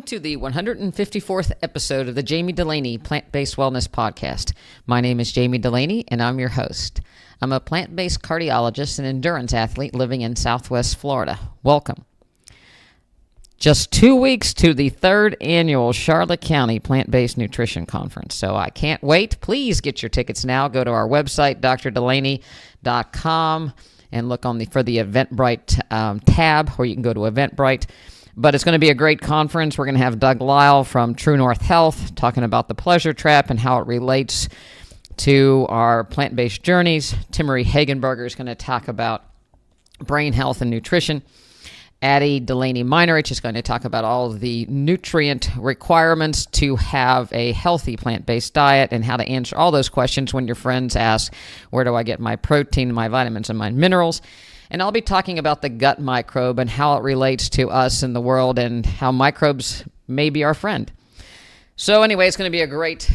to the 154th episode of the Jami Dulaney Plant-Based Wellness Podcast. My name is Jami Dulaney, and I'm your host. I'm a plant-based cardiologist and endurance athlete living in Southwest Florida. Welcome. Just 2 weeks to the third annual Charlotte County Plant-Based Nutrition Conference. So I can't wait. Please get your tickets now. Go to our website, drdulaney.com, and look for the Eventbrite tab, where you can go to Eventbrite. But it's going to be a great conference. We're going to have Doug Lyle from True North Health talking about the pleasure trap and how it relates to our plant-based journeys. Timmery Hagenberger is going to talk about brain health and nutrition. Addie Delaney-Meinerich is going to talk about all of the nutrient requirements to have a healthy plant-based diet and how to answer all those questions when your friends ask, where do I get my protein, my vitamins, and my minerals? And I'll be talking about the gut microbe and how it relates to us in the world and how microbes may be our friend. So anyway, it's going to be a great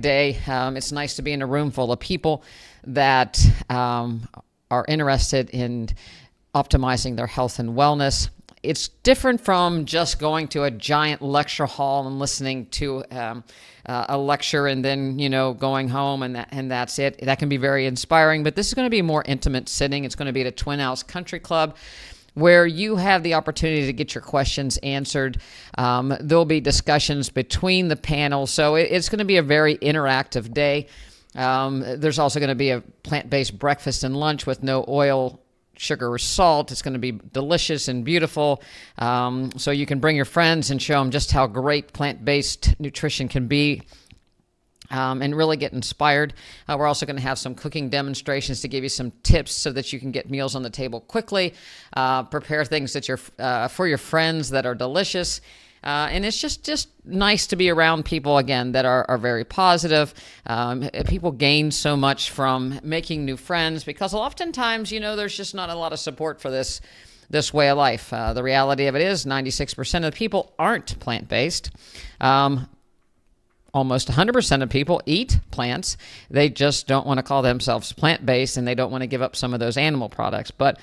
day. It's nice to be in a room full of people that are interested in optimizing their health and wellness. It's different from just going to a giant lecture hall and listening to a lecture and then, going home and that's it. That can be very inspiring, but this is going to be a more intimate setting. It's going to be at a Twin House Country Club where you have the opportunity to get your questions answered. There'll be discussions between the panels, so it's going to be a very interactive day. There's also going to be a plant-based breakfast and lunch with no oil, sugar, or salt. It's going to be delicious and beautiful. So you can bring your friends and show them just how great plant-based nutrition can be. And really get inspired. We're also going to have some cooking demonstrations to give you some tips so that you can get meals on the table quickly, prepare things that for your friends that are delicious. And it's just nice to be around people, again, that are very positive. People gain so much from making new friends because oftentimes, there's just not a lot of support for this way of life. The reality of it is 96% of people aren't plant-based. Almost 100% of people eat plants. They just don't want to call themselves plant-based, and they don't want to give up some of those animal products. But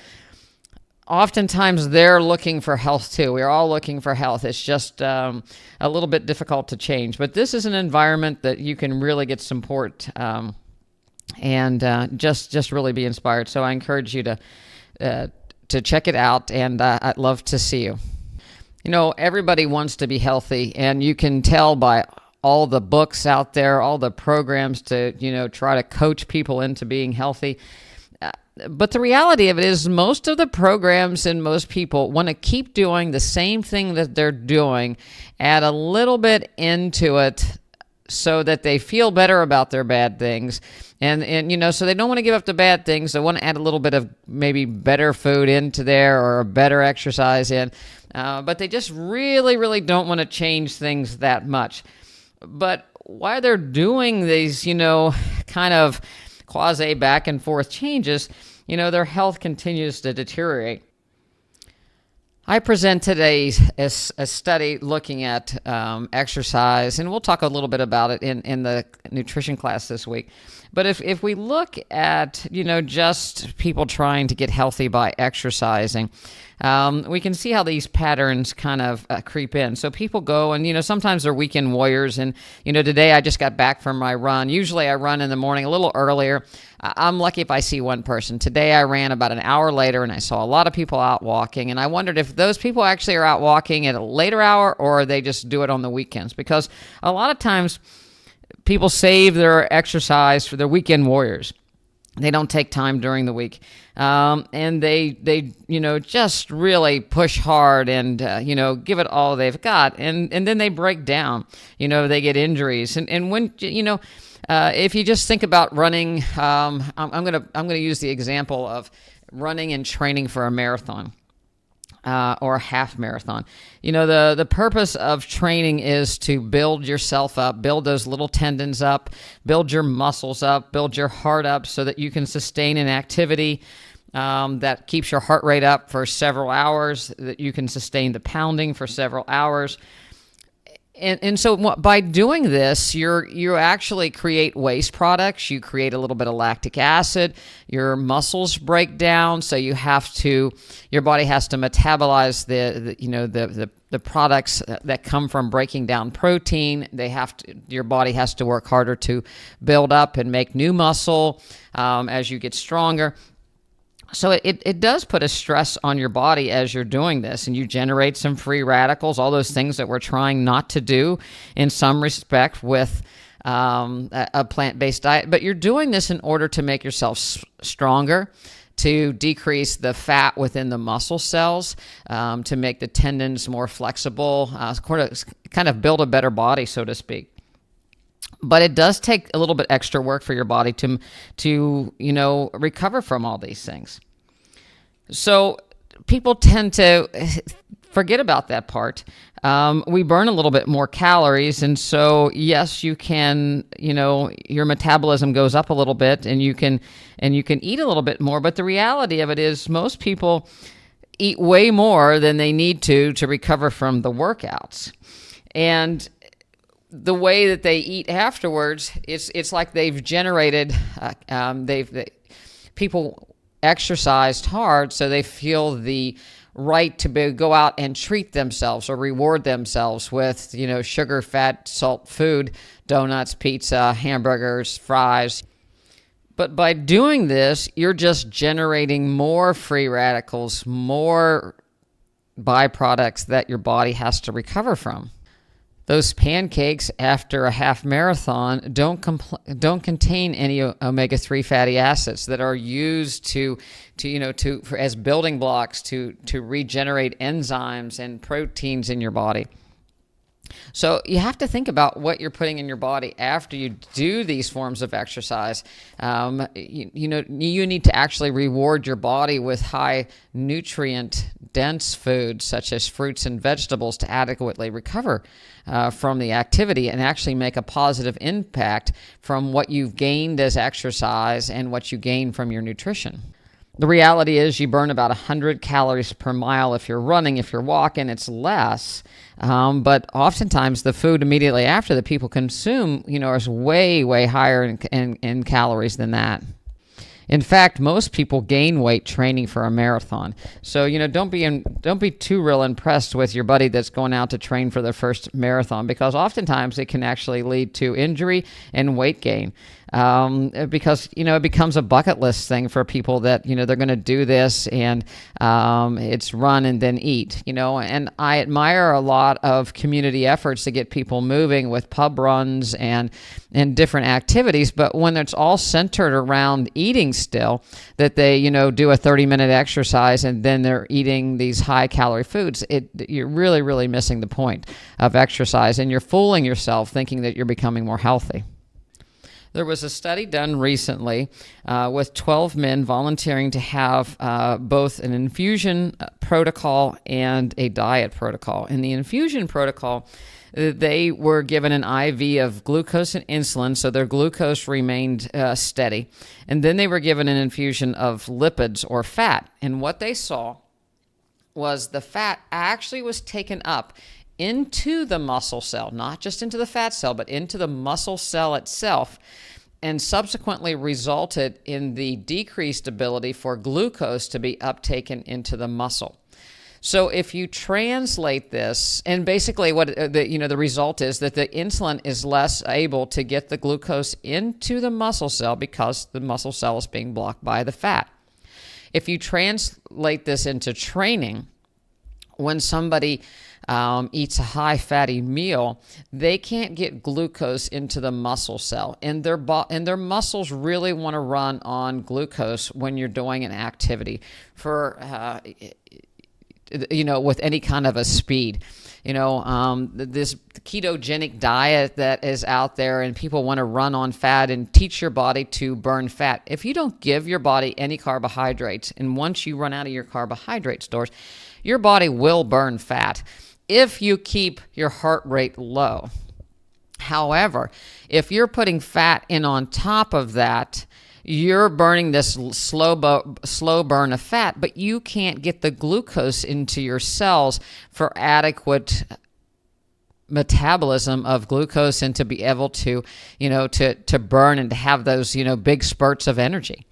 oftentimes they're looking for health too. We're all looking for health. It's just a little bit difficult to change. But this is an environment that you can really get support and just really be inspired. So I encourage you to check it out, and I'd love to see you. Everybody wants to be healthy, and you can tell by all the books out there, all the programs to, try to coach people into being healthy. But the reality of it is most of the programs and most people want to keep doing the same thing that they're doing, add a little bit into it so that they feel better about their bad things. And so they don't want to give up the bad things. They want to add a little bit of maybe better food into there or a better exercise in. But they just really, really don't want to change things that much. But while they're doing these, kind of quasi back and forth changes, their health continues to deteriorate. I presented a study looking at exercise, and we'll talk a little bit about it in the nutrition class this week. But if we look at, just people trying to get healthy by exercising, we can see how these patterns kind of creep in. So people go and, sometimes they're weekend warriors. And, today I just got back from my run. Usually I run in the morning a little earlier. I'm lucky if I see one person. Today I ran about an hour later, and I saw a lot of people out walking. And I wondered if those people actually are out walking at a later hour or they just do it on the weekends. Because a lot of times people save their exercise for their weekend warriors. They don't take time during the week. And they just really push hard and, give it all they've got. And then they break down, they get injuries. And when, if you just think about running, I'm going to use the example of running and training for a marathon. Or a half marathon. The purpose of training is to build yourself up, build those little tendons up, build your muscles up, build your heart up so that you can sustain an activity that keeps your heart rate up for several hours, that you can sustain the pounding for several hours. And so by doing this, you actually create waste products. You create a little bit of lactic acid. Your muscles break down, so your body has to metabolize the products that come from breaking down protein. Your body has to work harder to build up and make new muscle as you get stronger. So it does put a stress on your body as you're doing this, and you generate some free radicals, all those things that we're trying not to do in some respect with a plant-based diet. But you're doing this in order to make yourself stronger, to decrease the fat within the muscle cells, to make the tendons more flexible, kind of build a better body, so to speak. But it does take a little bit extra work for your body to recover from all these things. So people tend to forget about that part. We burn a little bit more calories, and so yes, you can, your metabolism goes up a little bit, and you can eat a little bit more. But the reality of it is, most people eat way more than they need to recover from the workouts, and the way that they eat afterwards, it's like they've generated, people exercised hard, so they feel the right to go out and treat themselves or reward themselves with, sugar, fat, salt food, donuts, pizza, hamburgers, fries. But by doing this, you're just generating more free radicals, more byproducts that your body has to recover from. Those pancakes after a half marathon don't contain any omega-3 fatty acids that are used as building blocks to regenerate enzymes and proteins in your body. So you have to think about what you're putting in your body after you do these forms of exercise. You need to actually reward your body with high nutrient dense foods such as fruits and vegetables to adequately recover from the activity and actually make a positive impact from what you've gained as exercise and what you gain from your nutrition. The reality is you burn about 100 calories per mile if you're running. If you're walking, it's less. But oftentimes the food immediately after that people consume, is way, way higher in calories than that. In fact, most people gain weight training for a marathon. So, don't be too real impressed with your buddy that's going out to train for their first marathon, because oftentimes it can actually lead to injury and weight gain. Because, it becomes a bucket list thing for people that, they're going to do this and it's run and then eat, and I admire a lot of community efforts to get people moving with pub runs and different activities. But when it's all centered around eating still, that they, do a 30-minute exercise and then they're eating these high calorie foods, you're really, really missing the point of exercise, and you're fooling yourself thinking that you're becoming more healthy. There was a study done recently with 12 men volunteering to have both an infusion protocol and a diet protocol. In the infusion protocol, they were given an IV of glucose and insulin, so their glucose remained steady. And then they were given an infusion of lipids or fat. And what they saw was the fat actually was taken up into the muscle cell, not just into the fat cell, but into the muscle cell itself, and subsequently resulted in the decreased ability for glucose to be uptaken into the muscle. So if you translate this, and basically what the result is that the insulin is less able to get the glucose into the muscle cell because the muscle cell is being blocked by the fat. If you translate this into training, when somebody eats a high fatty meal, they can't get glucose into the muscle cell, and their muscles really want to run on glucose when you're doing an activity for with any kind of a speed. This ketogenic diet that is out there, and people want to run on fat and teach your body to burn fat. If you don't give your body any carbohydrates, and once you run out of your carbohydrate stores, your body will burn fat if you keep your heart rate low. However, if you're putting fat in on top of that, you're burning this slow burn of fat, but you can't get the glucose into your cells for adequate metabolism of glucose and to be able to, to burn and to have those, big spurts of energy.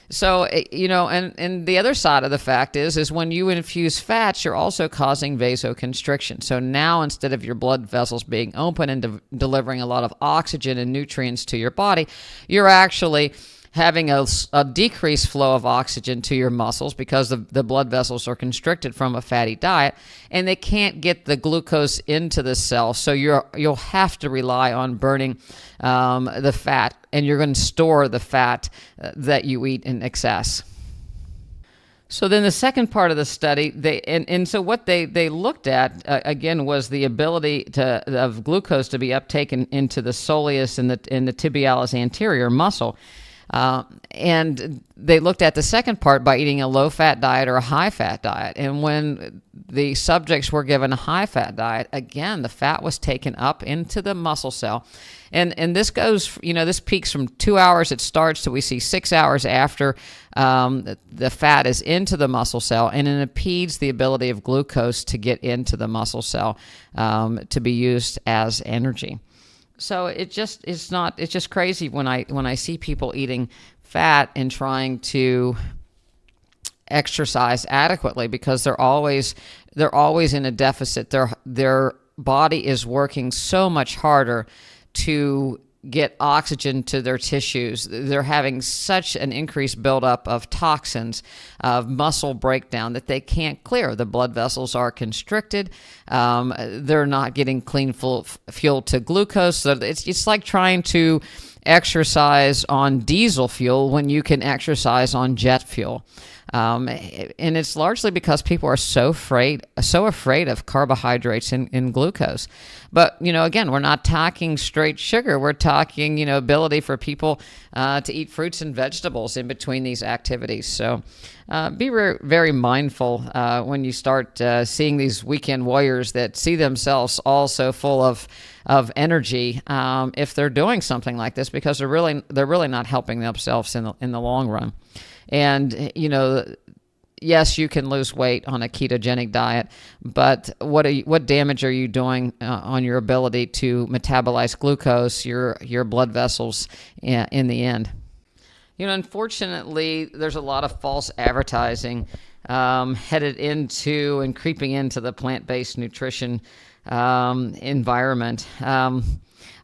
So, and the other side of the fact is when you infuse fats, you're also causing vasoconstriction. So now instead of your blood vessels being open and delivering a lot of oxygen and nutrients to your body, you're actually having a decreased flow of oxygen to your muscles because the blood vessels are constricted from a fatty diet, and they can't get the glucose into the cell. So you'll have to rely on burning the fat, and you're going to store the fat that you eat in excess. So then the second part of the study, so what they looked at, again, was the ability of glucose to be uptaken into the soleus and the tibialis anterior muscle. And they looked at the second part by eating a low-fat diet or a high-fat diet. And when the subjects were given a high-fat diet, again, the fat was taken up into the muscle cell. And this goes, this peaks from 2 hours it starts to we see 6 hours after the fat is into the muscle cell, and it impedes the ability of glucose to get into the muscle cell to be used as energy. So it's just crazy when I see people eating fat and trying to exercise adequately because they're always in a deficit. Their body is working so much harder to get oxygen to their tissues. They're having such an increased buildup of toxins, of muscle breakdown that they can't clear. The blood vessels are constricted. They're not getting clean fuel to glucose. So it's like trying to exercise on diesel fuel when you can exercise on jet fuel. And it's largely because people are so afraid of carbohydrates and glucose. But, again, we're not talking straight sugar. We're talking, ability for people to eat fruits and vegetables in between these activities. So be very mindful when you start seeing these weekend warriors that see themselves all so full of energy if they're doing something like this, because they're really not helping themselves in the long run. And, yes, you can lose weight on a ketogenic diet, but what damage are you doing on your ability to metabolize glucose, your blood vessels in the end? Unfortunately, there's a lot of false advertising headed into and creeping into the plant-based nutrition environment.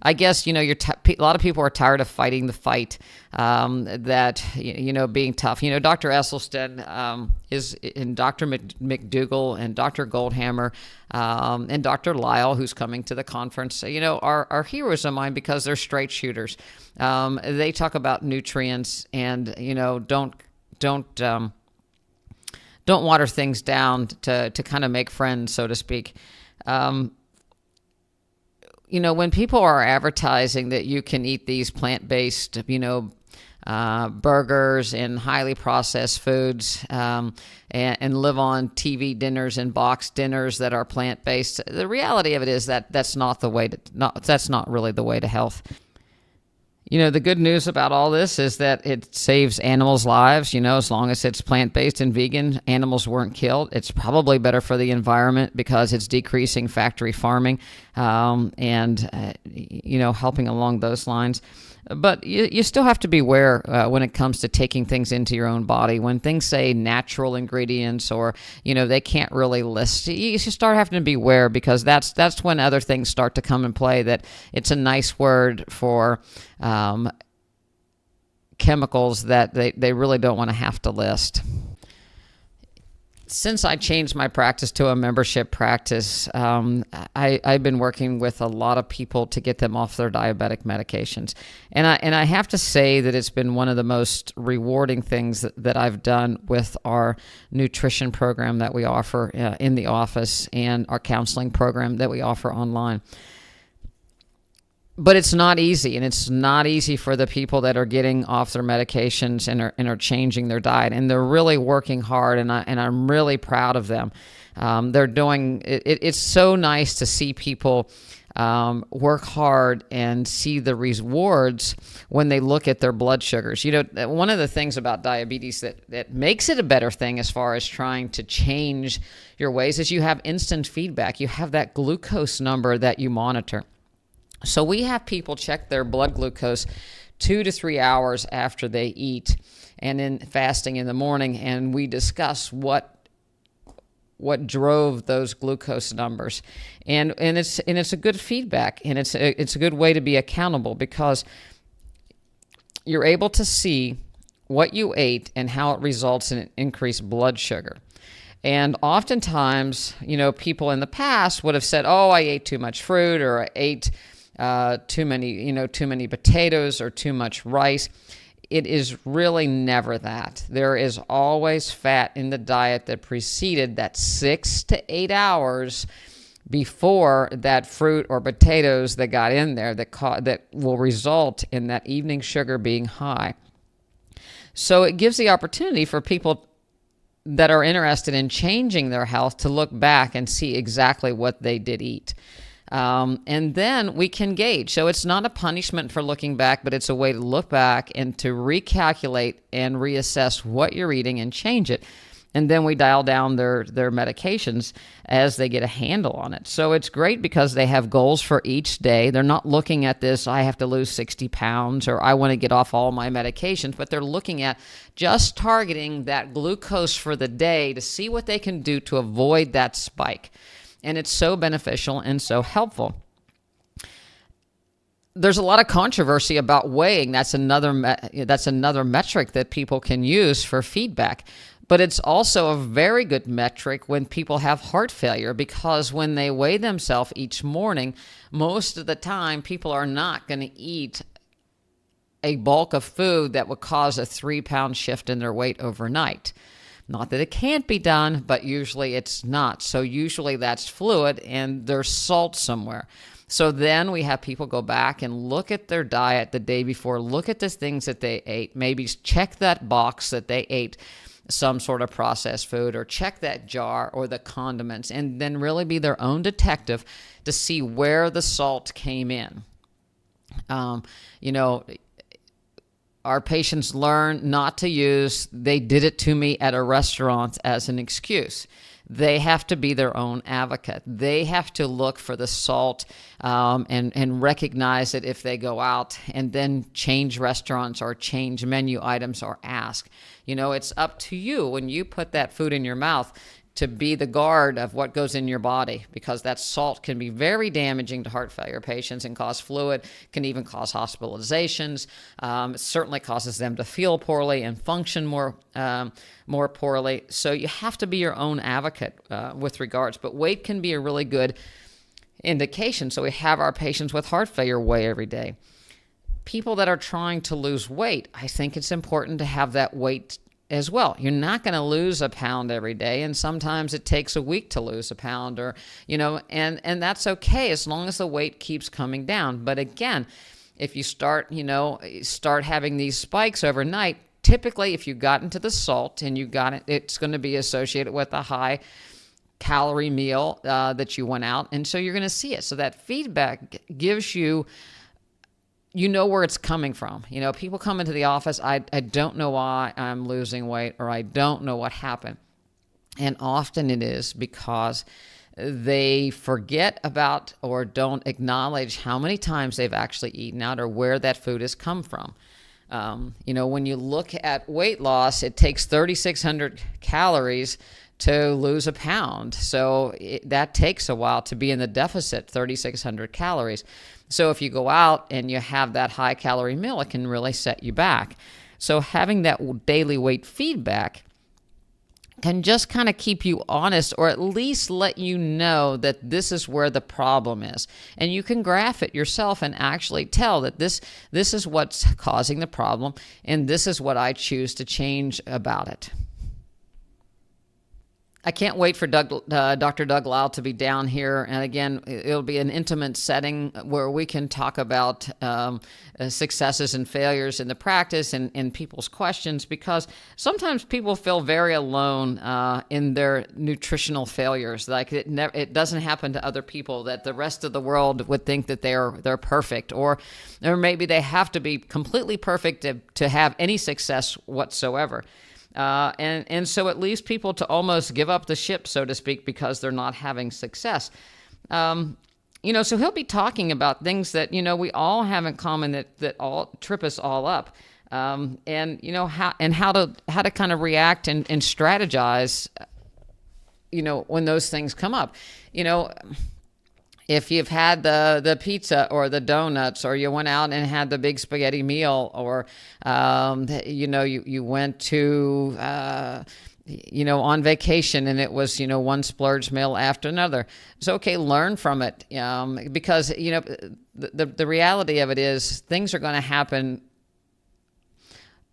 I guess, a lot of people are tired of fighting the fight, that, being tough. Dr. Esselstyn and Dr. McDougall and Dr. Goldhammer and Dr. Lyle, who's coming to the conference, are heroes of mine because they're straight shooters. They talk about nutrients and, don't water things down to kind of make friends, so to speak. When people are advertising that you can eat these plant-based, burgers and highly processed foods and live on TV dinners and box dinners that are plant-based, the reality of it is that that's not really the way to health. The good news about all this is that it saves animals' lives. As long as it's plant-based and vegan, animals weren't killed. It's probably better for the environment because it's decreasing factory farming and helping along those lines. But you still have to be aware when it comes to taking things into your own body. When things say natural ingredients or, they can't really list, you start having to be aware because that's when other things start to come in play, that it's a nice word for chemicals that they really don't want to have to list. Since I changed my practice to a membership practice, I've been working with a lot of people to get them off their diabetic medications. And I have to say that it's been one of the most rewarding things that I've done with our nutrition program that we offer in the office and our counseling program that we offer online. But it's not easy, and it's not easy for the people that are getting off their medications and are changing their diet, and they're really working hard, and I'm really proud of them. They're doing it. It's so nice to see people work hard and see the rewards when they look at their blood sugars. One of the things about diabetes that makes it a better thing as far as trying to change your ways is you have instant feedback. You have that glucose number that you monitor. So we have people check their blood glucose 2 to 3 hours after they eat and in fasting in the morning, and we discuss what drove those glucose numbers, and it's a good feedback, and it's a good way to be accountable, because you're able to see what you ate and how it results in increased blood sugar. And oftentimes, people in the past would have said, "Oh, I ate too much fruit, or I ate too many potatoes, or too much rice." It is really never that. There is always fat in the diet that preceded that 6 to 8 hours before that fruit or potatoes that got in there that will result in that evening sugar being high. So it gives the opportunity for people that are interested in changing their health to look back and see exactly what they did eat. And then we can gauge. So it's not a punishment for looking back, but it's a way to look back and to recalculate and reassess what you're eating and change it. And then we dial down their medications as they get a handle on it. So it's great because they have goals for each day. They're not looking at this, I have to lose 60 pounds, or I want to get off all my medications, but they're looking at just targeting that glucose for the day to see what they can do to avoid that spike. And it's so beneficial and so helpful. There's a lot of controversy about weighing. That's another metric that people can use for feedback. But it's also a very good metric when people have heart failure, because when they weigh themselves each morning, most of the time people are not going to eat a bulk of food that would cause a 3-pound shift in their weight overnight. Not that it can't be done, but usually it's not. So usually that's fluid and there's salt somewhere. So then we have people go back and look at their diet the day before, look at the things that they ate, maybe check that box that they ate some sort of processed food, or check that jar or the condiments, and then really be their own detective to see where the salt came in. Our patients learn not to use "they did it to me at a restaurant" as an excuse. They have to be their own advocate. They have to look for the salt and recognize it if they go out, and then change restaurants or change menu items or ask. It's up to you when you put that food in your mouth to be the guard of what goes in your body, because that salt can be very damaging to heart failure patients and cause fluid, can even cause hospitalizations. It certainly causes them to feel poorly and function more poorly. So you have to be your own advocate with regards, but weight can be a really good indication. So we have our patients with heart failure weigh every day. People that are trying to lose weight, I think it's important to have that weight as well. You're not going to lose a pound every day, and sometimes it takes a week to lose a pound, or and that's okay as long as the weight keeps coming down. But again, if you start having these spikes overnight, typically if you got into the salt and you got it, it's going to be associated with a high calorie meal that you went out, and so you're going to see it. So that feedback gives you where it's coming from. People come into the office, I don't know why I'm losing weight, or I don't know what happened. And often it is because they forget about or don't acknowledge how many times they've actually eaten out, or where that food has come from. When you look at weight loss, it takes 3,600 calories to lose a pound. So that takes a while to be in the deficit, 3,600 calories. So if you go out and you have that high calorie meal, it can really set you back. So having that daily weight feedback can just kind of keep you honest, or at least let you know that this is where the problem is. And you can graph it yourself and actually tell that this is what's causing the problem, and this is what I choose to change about it. I can't wait for Dr. Doug Lau to be down here. And again, it'll be an intimate setting where we can talk about successes and failures in the practice and people's questions, because sometimes people feel very alone in their nutritional failures. Like it doesn't happen to other people, that the rest of the world would think that they're perfect, or maybe they have to be completely perfect to have any success whatsoever. And so it leaves people to almost give up the ship, so to speak, because they're not having success. So he'll be talking about things that, we all have in common that all trip us all up. How to kind of react and strategize, when those things come up. If you've had the pizza or the donuts, or you went out and had the big spaghetti meal, or, you went to, on vacation and it was, one splurge meal after another. It's okay, learn from it, because, the reality of it is things are going to happen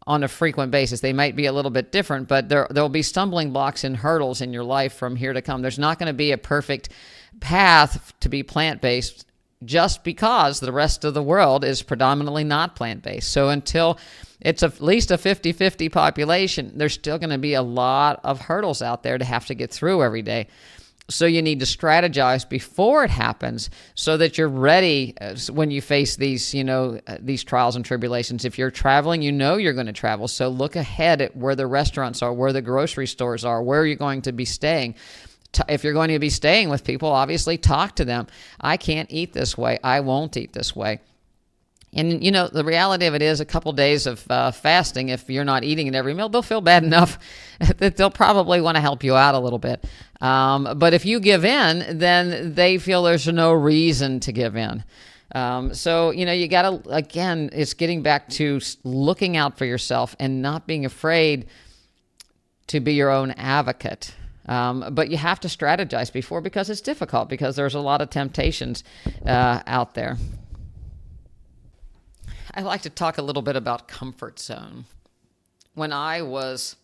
on a frequent basis. They might be a little bit different, but there'll be stumbling blocks and hurdles in your life from here to come. There's not going to be a perfect path to be plant-based, just because the rest of the world is predominantly not plant-based. So until it's at least a 50-50 population, there's still going to be a lot of hurdles out there to have to get through every day. So you need to strategize before it happens, so that you're ready when you face these trials and tribulations. If you're traveling, you're going to travel. So look ahead at where the restaurants are, where the grocery stores are, where you're going to be staying. If you're going to be staying with people, obviously talk to them. I can't eat this way. I won't eat this way. And, the reality of it is, a couple days of fasting, if you're not eating at every meal, they'll feel bad enough that they'll probably want to help you out a little bit. But if you give in, then they feel there's no reason to give in. So, you got to, again, it's getting back to looking out for yourself and not being afraid to be your own advocate. But you have to strategize before, because it's difficult, because there's a lot of temptations out there. I'd like to talk a little bit about comfort zone. When I was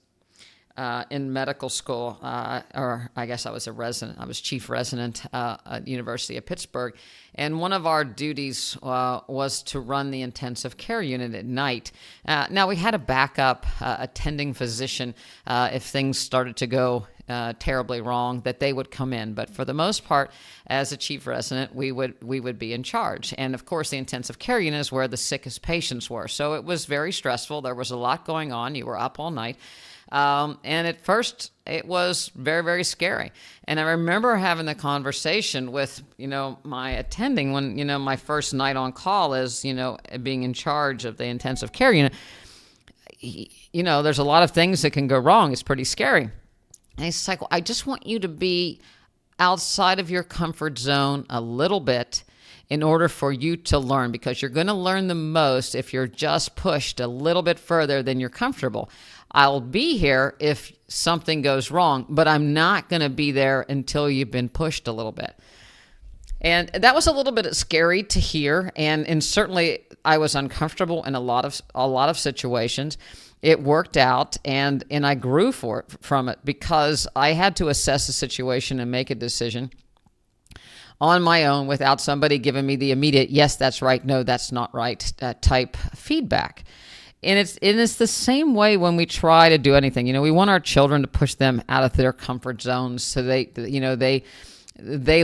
in medical school, or I guess I was a resident, I was chief resident at the University of Pittsburgh, and one of our duties was to run the intensive care unit at night. Now, we had a backup attending physician if things started to go terribly wrong, that they would come in. But for the most part, as a chief resident, we would be in charge. And of course, the intensive care unit is where the sickest patients were. So it was very stressful. There was a lot going on. You were up all night. And at first, it was very, very scary. And I remember having the conversation with, my attending when, my first night on call as, being in charge of the intensive care unit. There's a lot of things that can go wrong. It's pretty scary. And he's like, well, I just want you to be outside of your comfort zone a little bit in order for you to learn, because you're going to learn the most if you're just pushed a little bit further than you're comfortable. I'll be here if something goes wrong, but I'm not going to be there until you've been pushed a little bit. And that was a little bit scary to hear, and certainly I was uncomfortable in a lot of situations. It worked out, and I grew from it, because I had to assess the situation and make a decision on my own without somebody giving me the immediate, yes, that's right, no, that's not right, type feedback. And it's the same way when we try to do anything. We want our children to push them out of their comfort zones, so they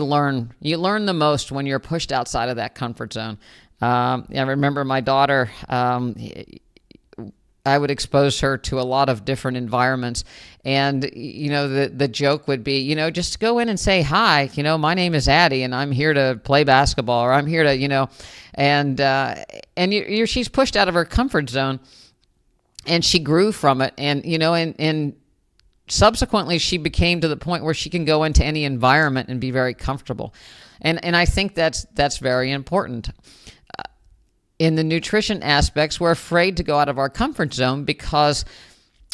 learn. You learn the most when you're pushed outside of that comfort zone. I remember my daughter. I would expose her to a lot of different environments. And, the joke would be, just go in and say, hi, my name is Addie and I'm here to play basketball, or I'm here to, and she's pushed out of her comfort zone, and she grew from it. And, and subsequently she became to the point where she can go into any environment and be very comfortable. And I think that's very important. In the nutrition aspects, we're afraid to go out of our comfort zone because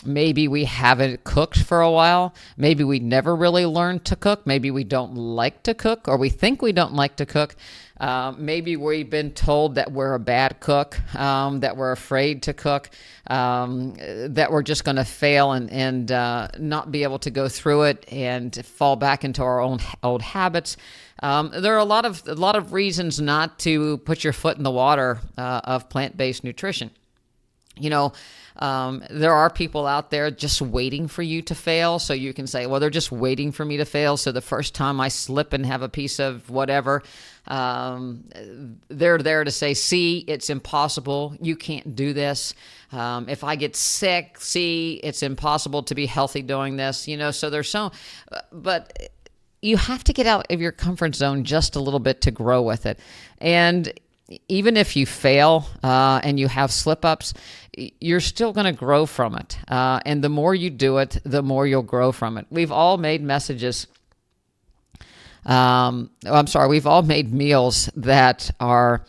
maybe we haven't cooked for a while. Maybe we never really learned to cook. Maybe we don't like to cook, or we think we don't like to cook. Maybe we've been told that we're a bad cook, that we're afraid to cook, that we're just going to fail and not be able to go through it and fall back into our own old habits. There are a lot of reasons not to put your foot in the water of plant-based nutrition. There are people out there just waiting for you to fail. So you can say, well, they're just waiting for me to fail. So the first time I slip and have a piece of whatever, they're there to say, see, it's impossible. You can't do this. If I get sick, see, it's impossible to be healthy doing this. So there's but you have to get out of your comfort zone just a little bit to grow with it. And even if you fail and you have slip-ups, you're still going to grow from it. And the more you do it, the more you'll grow from it. We've all made we've all made meals that are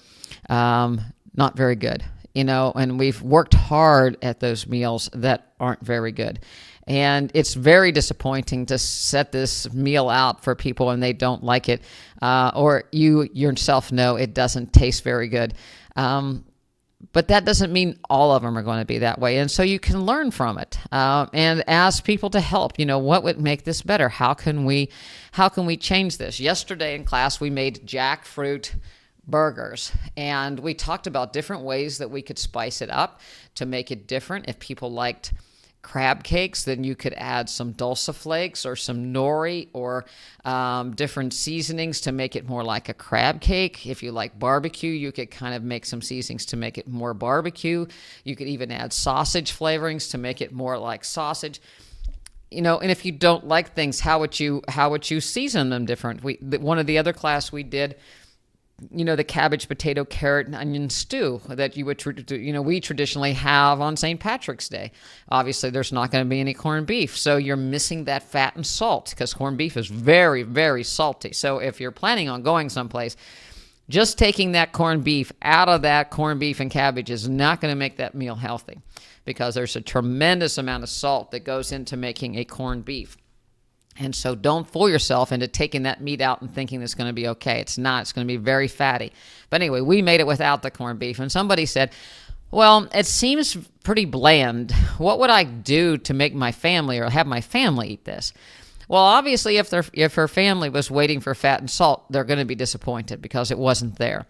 not very good, and we've worked hard at those meals that aren't very good. And it's very disappointing to set this meal out for people and they don't like it, or you yourself know it doesn't taste very good. But that doesn't mean all of them are going to be that way. And so you can learn from it and ask people to help. What would make this better? How can we change this? Yesterday in class, we made jackfruit burgers, and we talked about different ways that we could spice it up to make it different. If people liked crab cakes, then you could add some dulse flakes or some nori or different seasonings to make it more like a crab cake. If you like barbecue, you could kind of make some seasonings to make it more barbecue. You could even add sausage flavorings to make it more like sausage. And if you don't like things, how would you season them different? One of the other class we did, the cabbage, potato, carrot, and onion stew that you would, we traditionally have on St. Patrick's Day. Obviously, there's not going to be any corned beef, so you're missing that fat and salt because corned beef is very, very salty. So if you're planning on going someplace, just taking that corned beef out of that corned beef and cabbage is not going to make that meal healthy because there's a tremendous amount of salt that goes into making a corned beef. And so don't fool yourself into taking that meat out and thinking it's going to be okay. It's not. It's going to be very fatty. But anyway, we made it without the corned beef. And somebody said, well, it seems pretty bland. What would I do to make my family or have my family eat this? Well, obviously, if her family was waiting for fat and salt, they're going to be disappointed because it wasn't there.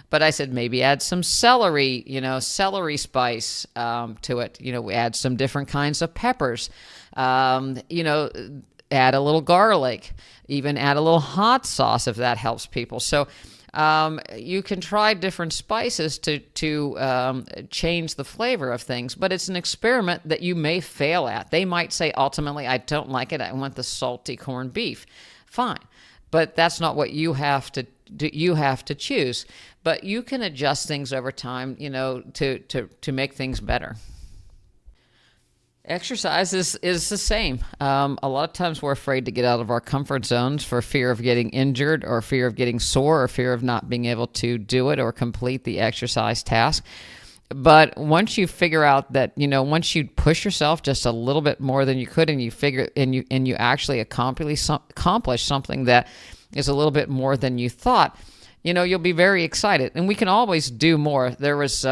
But I said maybe add some celery, celery spice to it. We add some different kinds of peppers, add a little garlic, even add a little hot sauce if that helps people. So you can try different spices to change the flavor of things, but it's an experiment that you may fail at. They might say, ultimately, I don't like it. I want the salty corned beef. Fine. But that's not what you have to do. You have to choose. But you can adjust things over time, to make things better. Exercise is the same. A lot of times we're afraid to get out of our comfort zones for fear of getting injured or fear of getting sore or fear of not being able to do it or complete the exercise task. But once you figure out that, once you push yourself just a little bit more than you could and you actually accomplish something that is a little bit more than you thought, you'll be very excited. And we can always do more. There was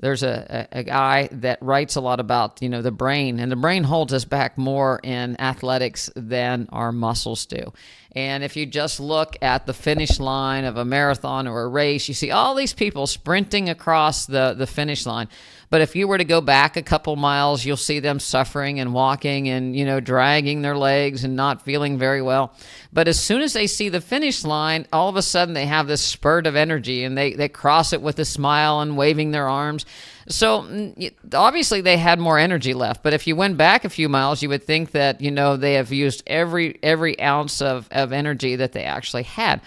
there's a guy that writes a lot about the brain, and the brain holds us back more in athletics than our muscles do. And if you just look at the finish line of a marathon or a race, you see all these people sprinting across the finish line. But if you were to go back a couple miles, you'll see them suffering and walking and, dragging their legs and not feeling very well. But as soon as they see the finish line, all of a sudden they have this spurt of energy and they cross it with a smile and waving their arms. So obviously they had more energy left. But if you went back a few miles, you would think that, they have used every ounce of energy that they actually had.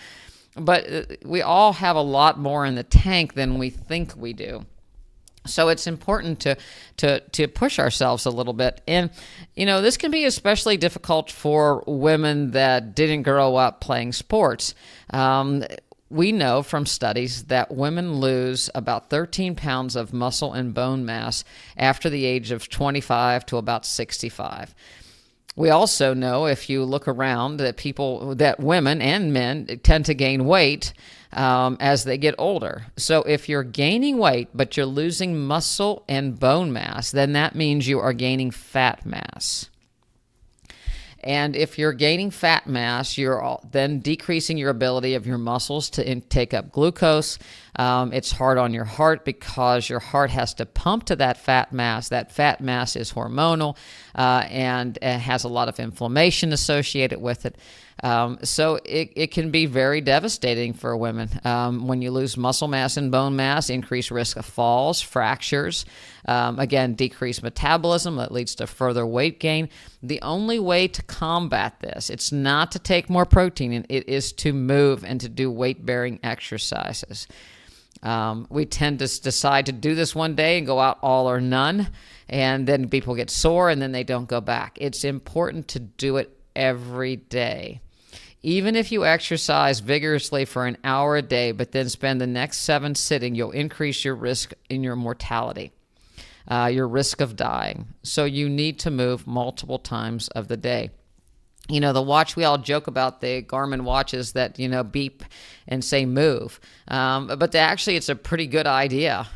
But we all have a lot more in the tank than we think we do. So it's important to push ourselves a little bit. And, this can be especially difficult for women that didn't grow up playing sports. We know from studies that women lose about 13 pounds of muscle and bone mass after the age of 25 to about 65. We also know, if you look around, that women and men tend to gain weight as they get older. So if you're gaining weight, but you're losing muscle and bone mass, then that means you are gaining fat mass. And if you're gaining fat mass, you're then decreasing your ability of your muscles to take up glucose. It's hard on your heart because your heart has to pump to that fat mass. That fat mass is hormonal and it has a lot of inflammation associated with it. So it can be very devastating for women. When you lose muscle mass and bone mass, increased risk of falls, fractures, again, decreased metabolism that leads to further weight gain. The only way to combat this, it's not to take more protein, it is to move and to do weight-bearing exercises. We tend to decide to do this one day and go out all or none, and then people get sore and then they don't go back. It's important to do it every day. Even if you exercise vigorously for an hour a day, but then spend the next 7 sitting, you'll increase your risk in your mortality, your risk of dying. So you need to move multiple times of the day. You know, the watch, we all joke about the Garmin watches that, beep and say move. But actually, it's a pretty good idea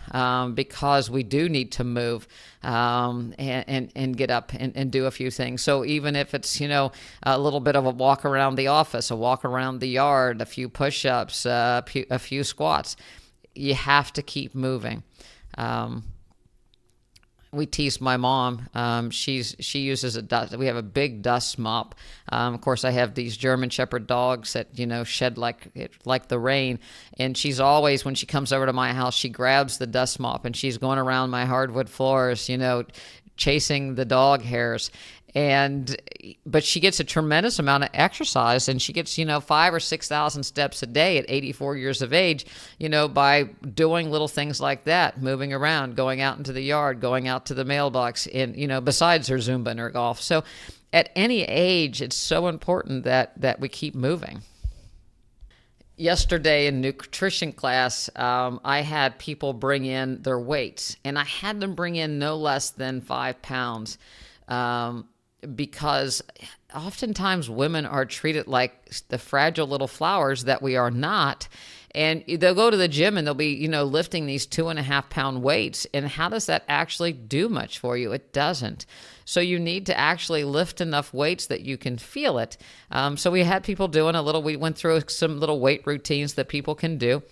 because we do need to move and get up and do a few things. So even if it's, a little bit of a walk around the office, a walk around the yard, a few push-ups, a few squats, you have to keep moving. We tease my mom. She uses we have a big dust mop. Of course, I have these German Shepherd dogs that, shed like the rain. And she's always, when she comes over to my house, she grabs the dust mop and she's going around my hardwood floors, chasing the dog hairs. But she gets a tremendous amount of exercise, and she gets, 5,000 or 6,000 steps a day at 84 years of age, by doing little things like that, moving around, going out into the yard, going out to the mailbox, and, besides her Zumba and her golf. So at any age, it's so important that we keep moving. Yesterday in nutrition class, I had people bring in their weights, and I had them bring in no less than 5 pounds. Because oftentimes women are treated like the fragile little flowers that we are not. And they'll go to the gym and they'll be, lifting these 2.5 pound weights. And how does that actually do much for you? It doesn't. So you need to actually lift enough weights that you can feel it. So we had people doing we went through some little weight routines that people can do.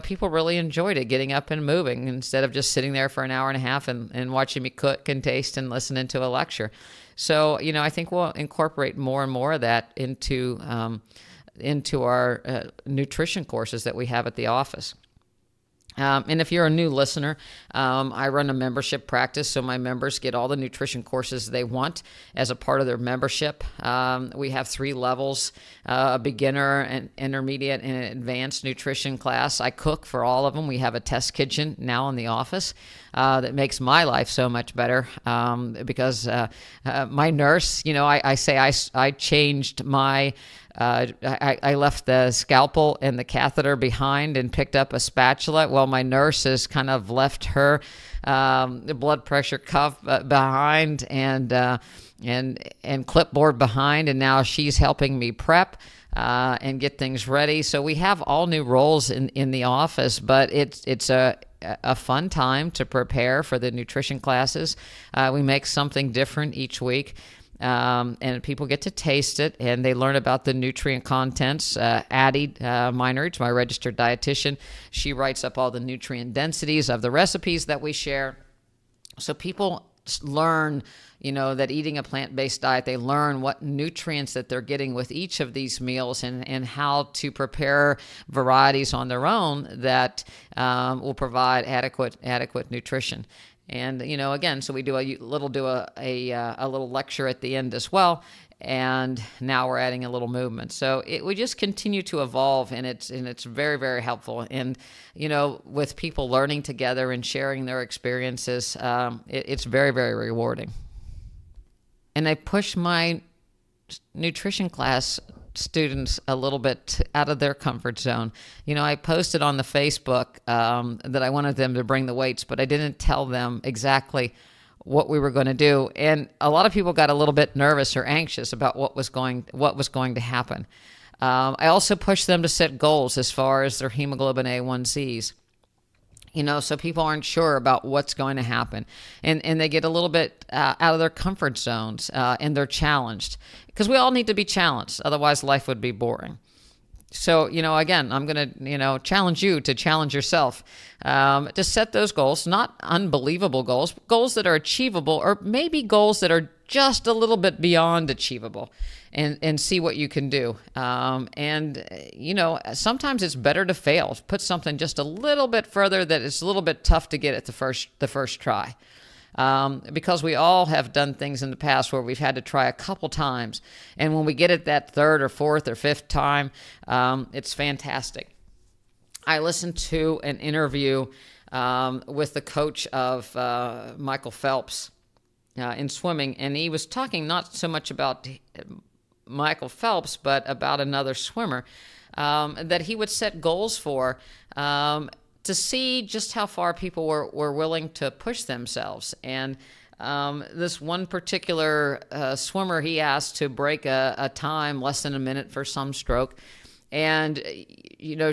People really enjoyed it, getting up and moving instead of just sitting there for an hour and a half and watching me cook and taste and listening to a lecture. So, I think we'll incorporate more and more of that into our nutrition courses that we have at the office. And if you're a new listener, I run a membership practice, so my members get all the nutrition courses they want as a part of their membership. We have 3 levels, a beginner, an intermediate, and an advanced nutrition class. I cook for all of them. We have a test kitchen now in the office that makes my life so much better because my nurse, I changed my... I left the scalpel and the catheter behind and picked up a spatula. Well, my nurse has kind of left her blood pressure cuff behind and clipboard behind, and now she's helping me prep and get things ready. So we have all new roles in the office, but it's a fun time to prepare for the nutrition classes. We make something different each week. And people get to taste it, and they learn about the nutrient contents. Addie Meinerich, my registered dietitian, she writes up all the nutrient densities of the recipes that we share. So people learn, that eating a plant-based diet, they learn what nutrients that they're getting with each of these meals and how to prepare varieties on their own that will provide adequate nutrition. And, again, so we do a little lecture at the end as well. And now we're adding a little movement. So we just continue to evolve, and it's very, very helpful. And, with people learning together and sharing their experiences, it's very, very rewarding. And I push my nutrition class students a little bit out of their comfort zone. I posted on the Facebook that I wanted them to bring the weights, but I didn't tell them exactly what we were going to do. And a lot of people got a little bit nervous or anxious about what was going to happen. I also pushed them to set goals as far as their hemoglobin A1Cs. So people aren't sure about what's going to happen. And they get a little bit out of their comfort zones, and they're challenged. Because we all need to be challenged. Otherwise, life would be boring. So, again, I'm going to, challenge you to challenge yourself, to set those goals, not unbelievable goals that are achievable, or maybe goals that are just a little bit beyond achievable, and see what you can do. Sometimes it's better to fail, put something just a little bit further that it's a little bit tough to get at the first try. Because we all have done things in the past where we've had to try a couple times. And when we get it that third or fourth or fifth time, it's fantastic. I listened to an interview with the coach of Michael Phelps in swimming, and he was talking not so much about Michael Phelps, but about another swimmer that he would set goals for, to see just how far people were willing to push themselves. And this one particular swimmer, he asked to break a time less than a minute for some stroke. And,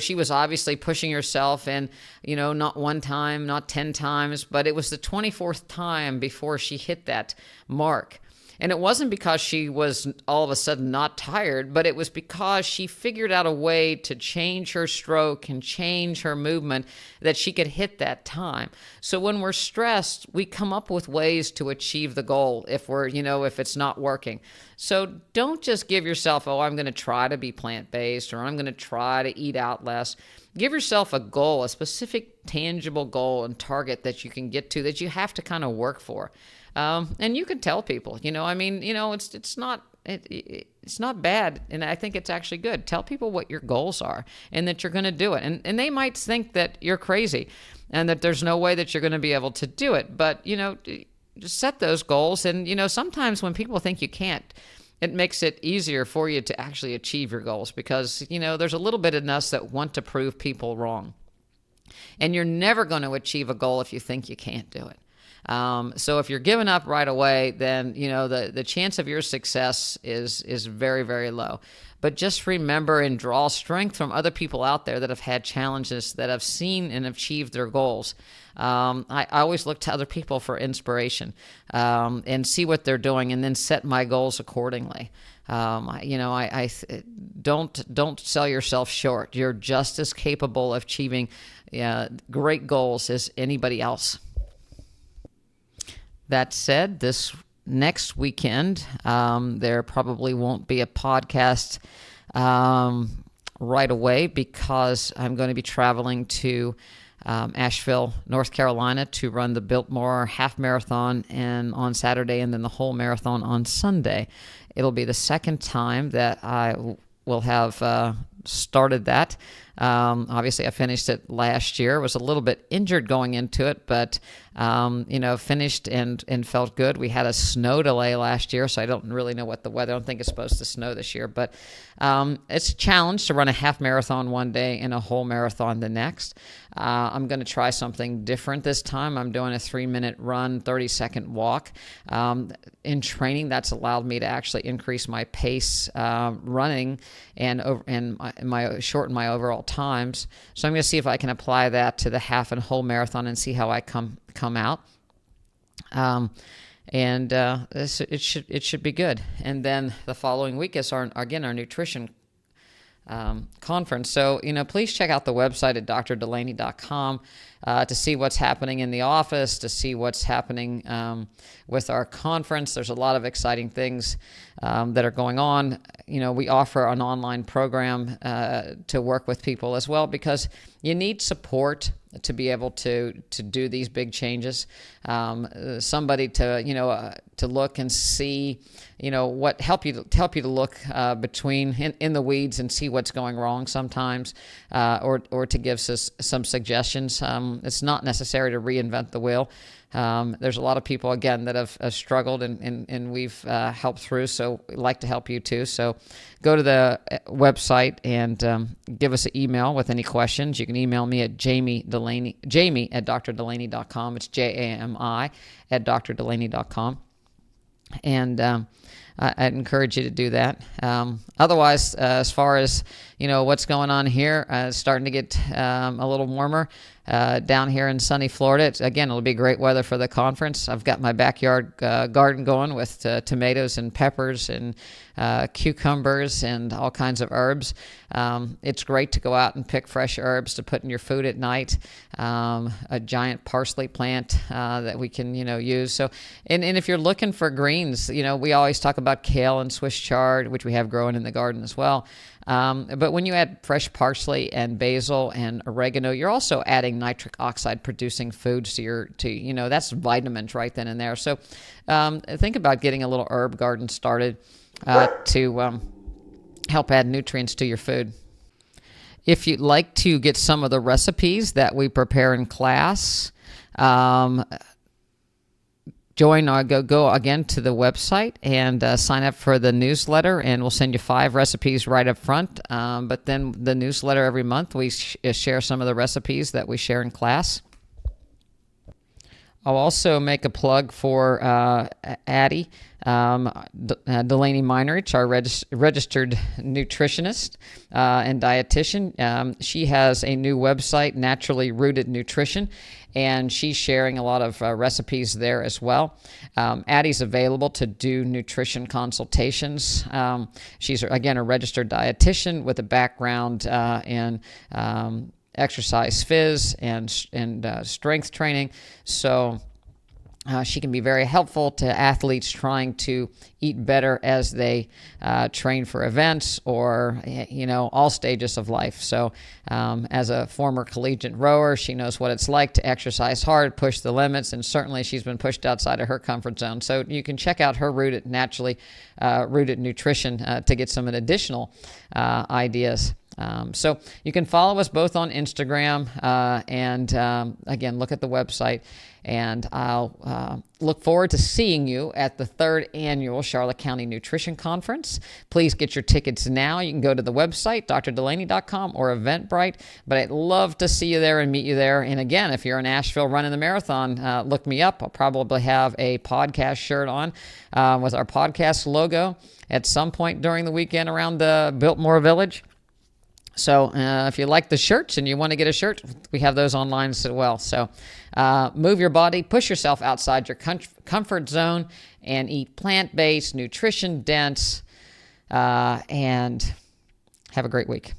she was obviously pushing herself, and, not one time, not 10 times, but it was the 24th time before she hit that mark. And it wasn't because she was all of a sudden not tired, but it was because she figured out a way to change her stroke and change her movement that she could hit that time. So when we're stressed, we come up with ways to achieve the goal if if it's not working. So don't just give yourself, I'm going to try to be plant-based, or I'm going to try to eat out less. Give yourself a goal, a specific tangible goal and target that you can get to, that you have to kind of work for. And you can tell people, it's not bad. And I think it's actually good. Tell people what your goals are and that you're going to do it. And they might think that you're crazy and that there's no way that you're going to be able to do it. But, just set those goals. And, sometimes when people think you can't, it makes it easier for you to actually achieve your goals, because, there's a little bit in us that want to prove people wrong. And you're never going to achieve a goal if you think you can't do it. So if you're giving up right away, then, the chance of your success is very, very low. But just remember and draw strength from other people out there that have had challenges, that have seen and achieved their goals. I always look to other people for inspiration, and see what they're doing, and then set my goals accordingly. Don't sell yourself short. You're just as capable of achieving great goals as anybody else. That said, this next weekend, there probably won't be a podcast right away, because I'm going to be traveling to Asheville, North Carolina, to run the Biltmore Half Marathon and on Saturday, and then the whole marathon on Sunday. It'll be the second time that I will have started that. Obviously, I finished it last year. Was a little bit injured going into it, but finished and felt good. We had a snow delay last year, so I don't really know what the weather. I don't think it's supposed to snow this year, but it's a challenge to run a half marathon one day and a whole marathon the next. I'm going to try something different this time. I'm doing a 3-minute run, 30-second walk. In training, that's allowed me to actually increase my pace running and shorten my overall times. So I'm going to see if I can apply that to the half and whole marathon and see how I come out. It should be good. And then the following week is our nutrition conference. So, please check out the website at drdulaney.com to see what's happening in the office, to see what's happening with our conference. There's a lot of exciting things that are going on. We offer an online program to work with people as well, because you need support to be able to do these big changes. Somebody to look and see, what help you to look between in the weeds and see what's going wrong sometimes, or to give us some suggestions. It's not necessary to reinvent the wheel. There's a lot of people, again, that have struggled and we've helped through, so we'd like to help you too. So go to the website and give us an email with any questions. You can email me at Jami Dulaney, Jami at drdulaney.com. It's Jami at drdulaney.com. And I'd encourage you to do that. Otherwise, as far as what's going on here, it's starting to get a little warmer down here in sunny Florida. It'll be great weather for the conference. I've got my backyard garden going with tomatoes and peppers and cucumbers and all kinds of herbs. It's great to go out and pick fresh herbs to put in your food at night. A giant parsley plant that we can use. So, and if you're looking for greens, we always talk about kale and Swiss chard, which we have growing in the garden as well. But when you add fresh parsley and basil and oregano, you're also adding nitric oxide producing foods to that's vitamins right then and there. So think about getting a little herb garden started to help add nutrients to your food. If you'd like to get some of the recipes that we prepare in class, go again to the website and sign up for the newsletter, and we'll send you 5 recipes right up front. But then the newsletter every month, we share some of the recipes that we share in class. I'll also make a plug for Addie Dulaney Meinerich, our registered nutritionist and dietitian. She has a new website, Naturally Rooted Nutrition, and she's sharing a lot of recipes there as well. Addie's available to do nutrition consultations. She's, again, a registered dietitian with a background in exercise phys and strength training. So she can be very helpful to athletes trying to eat better as they train for events or, all stages of life. So as a former collegiate rower, she knows what it's like to exercise hard, push the limits, and certainly she's been pushed outside of her comfort zone. So you can check out her Naturally Rooted Nutrition to get some additional ideas. So you can follow us both on Instagram and again, look at the website. And I'll look forward to seeing you at the 3rd Annual Charlotte County Nutrition Conference. Please get your tickets now. You can go to the website, drdulaney.com or Eventbrite. But I'd love to see you there and meet you there. And again, if you're in Asheville running the marathon, look me up. I'll probably have a podcast shirt on with our podcast logo at some point during the weekend around the Biltmore Village. So if you like the shirts and you want to get a shirt, we have those online as well. So move your body, push yourself outside your comfort zone, and eat plant-based, nutrition-dense, and have a great week.